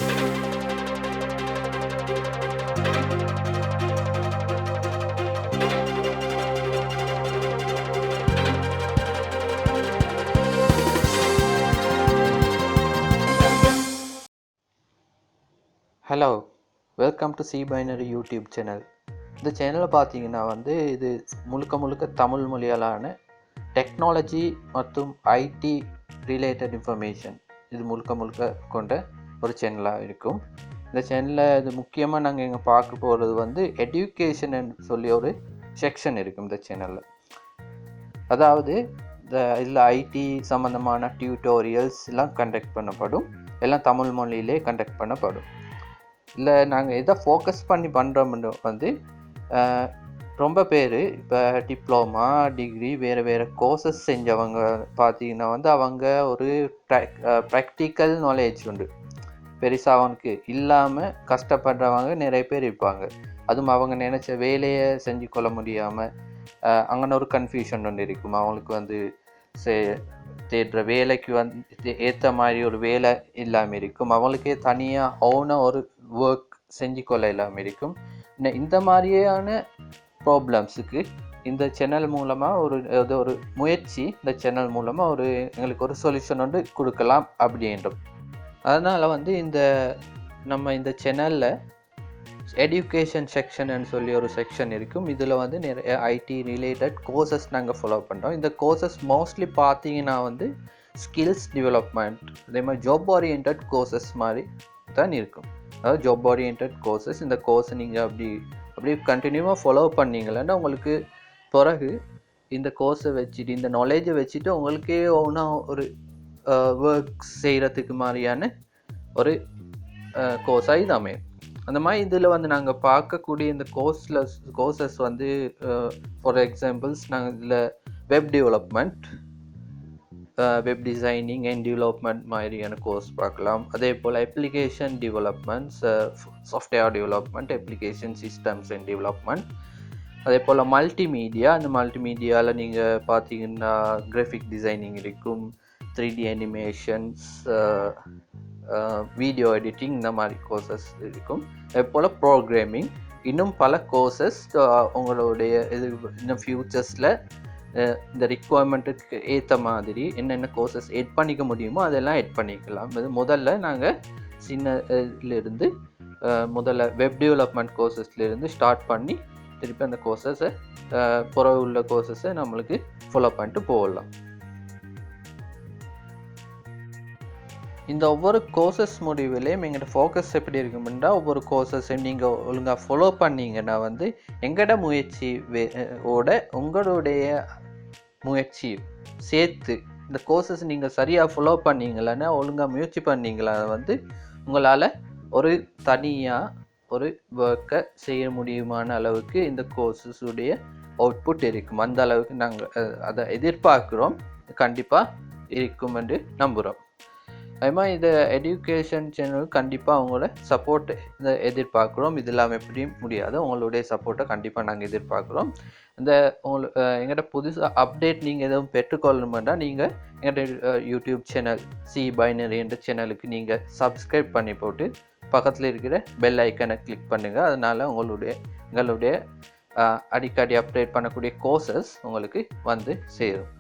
Hello, welcome to C binary YouTube channel. இந்த சேனலில் பார்த்தீங்கன்னா இது முழுக்க தமிழ் மொழியாலான டெக்னாலஜி மற்றும் ஐடி ரிலேட்டட் இன்ஃபர்மேஷன் இது முழுக்க கொண்ட ஒரு சேனலாக இருக்கும். இந்த சேனலில் இது முக்கியமாக நாங்கள் இங்கே பார்க்க போகிறது எடியூகேஷன் சொல்லி ஒரு செக்ஷன் இருக்கும் இந்த சேனலில். அதாவது இதில் ஐடி சம்மந்தமான டியூட்டோரியல்ஸ் எல்லாம் கண்டக்ட் பண்ணப்படும். எல்லாம் தமிழ் மொழியிலே கண்டக்ட் பண்ணப்படும். இல்லை நாங்கள் எதை ஃபோக்கஸ் பண்ணி பண்ணுறோம்னு ரொம்ப பேர் இப்போ டிப்ளமா டிகிரி வேறு கோர்சஸ் செஞ்சவங்க பார்த்தீங்கன்னா அவங்க ஒரு ப்ராக்டிக்கல் நாலேஜ் உண்டு பெருசாக அவனுக்கு இல்லாமல் கஷ்டப்படுறவங்க நிறைய பேர் இருப்பாங்க. அதுவும் அவங்க நினச்ச வேலையை செஞ்சு கொள்ள முடியாமல் அங்கே ஒரு கன்ஃபியூஷன் ஒன்று இருக்கும். அவங்களுக்கு தேடுற வேலைக்கு ஏற்ற மாதிரி ஒரு வேலை இல்லாமல் இருக்கும். அவங்களுக்கே தனியாக ஓனாக ஒரு ஒர்க் செஞ்சு கொள்ள இல்லாமல் இருக்கும். இந்த மாதிரியான ப்ராப்ளம்ஸுக்கு இந்த சேனல் மூலமாக ஒரு முயற்சி இந்த சேனல் மூலமாக எங்களுக்கு ஒரு சொல்யூஷன் கொடுக்கலாம் அப்படின்றோம். அதனால் நம்ம இந்த சேனலில் எடியூகேஷன் செக்ஷன் சொல்லி ஒரு செக்ஷன் இருக்கும். இதில் நிறைய ஐடி ரிலேட்டட் கோர்சஸ் நாங்கள் ஃபாலோ பண்ணுறோம். இந்த கோர்சஸ் மோஸ்ட்லி பார்த்தீங்கன்னா ஸ்கில்ஸ் டெவலப்மெண்ட், அதே மாதிரி ஜாப் ஓரியன்ட் கோர்சஸ் மாதிரி தான் இருக்கும். அதாவது ஜாப் ஓரியன்ட் கோர்சஸ். இந்த கோர்ஸை நீங்கள் அப்படி கண்டினியூவாக ஃபாலோ பண்ணிங்களேன்னா உங்களுக்கு பிறகு இந்த கோர்ஸை வச்சுட்டு இந்த நாலேஜை வச்சுட்டு உங்களுக்கே ஒன்றா ஒரு ஒர்க் செய்கிறதுக்கு மாதிரியான ஒரு கோர்ஸாக இது அமையும். அந்த மாதிரி இதில் நாங்கள் பார்க்கக்கூடிய இந்த கோர்சஸ் ஃபார் எக்ஸாம்பிள்ஸ் நாங்கள் இதில் web development, web designing and development மாதிரியான கோர்ஸ் பார்க்கலாம். அதே போல் application developments, software development, application systems and development. அதே போல் மல்டிமீடியா, அந்த மல்டிமீடியாவில் நீங்கள் பார்த்தீங்கன்னா கிராஃபிக் டிசைனிங் இருக்கும், 3D அனிமேஷன்ஸ், வீடியோ எடிட்டிங், இந்த மாதிரி கோர்சஸ் இருக்கும். அதே போல் ப்ரோக்ராமிங், இன்னும் பல கோர்சஸ் உங்களுடைய இன்னும் ஃப்யூச்சர்ஸில் இந்த ரிக்குவயர்மெண்ட்டுக்கு ஏற்ற மாதிரி என்னென்ன கோர்சஸ் எட் பண்ணிக்க முடியுமோ அதெல்லாம் எட் பண்ணிக்கலாம். முதல்ல நாங்கள் சின்னலேருந்து முதல்ல வெப் டெவலப்மெண்ட் கோர்சஸ்லேருந்து ஸ்டார்ட் பண்ணி திருப்பி அந்த கோர்சஸை புறவு உள்ள கோர்சஸை நம்மளுக்கு ஃபாலோ பண்ணிட்டு போகலாம். இந்த ஒவ்வொரு கோர்சஸ் முடிவிலையும் எங்களோட ஃபோக்கஸ் எப்படி இருக்கும்னா, ஒவ்வொரு கோர்சஸையும் நீங்கள் ஒழுங்காக ஃபாலோ பண்ணிங்கன்னா எங்களோட உங்களுடைய முயற்சி சேர்த்து இந்த கோர்சஸ் நீங்கள் சரியாக ஃபாலோ பண்ணிங்களான்னா, ஒழுங்காக முயற்சி பண்ணிங்களா உங்களால் ஒரு தனியாக ஒரு ஒர்க்கை செய்ய முடியுமான அளவுக்கு இந்த கோர்சஸுடைய அவுட்புட் இருக்கும். அந்த அளவுக்கு நாங்கள் அதை எதிர்பார்க்குறோம். கண்டிப்பாக இருக்கும் என்று நம்புகிறோம். அது மாதிரி இந்த எடியூகேஷன் சேனல் கண்டிப்பாக அவங்களோட சப்போர்ட் எதிர்பார்க்குறோம். இது இல்லாமல் எப்படியும் முடியாது. உங்களுடைய சப்போர்ட்டை கண்டிப்பாக நாங்கள் எதிர்பார்க்குறோம். எங்கள்கிட்ட புதுசாக அப்டேட் நீங்கள் எதுவும் பெற்றுக்கொள்ளணுமெண்டா நீங்கள் எங்கள்கிட்ட யூடியூப் சேனல் சி பைனரி என்ற சேனலுக்கு நீங்கள் சப்ஸ்கிரைப் பண்ணி போட்டு பக்கத்தில் இருக்கிற பெல் ஐக்கனை கிளிக் பண்ணுங்கள். அதனால் எங்களுடைய அடிக்கடி அப்டேட் பண்ணக்கூடிய கோர்சஸ் உங்களுக்கு சேரும்.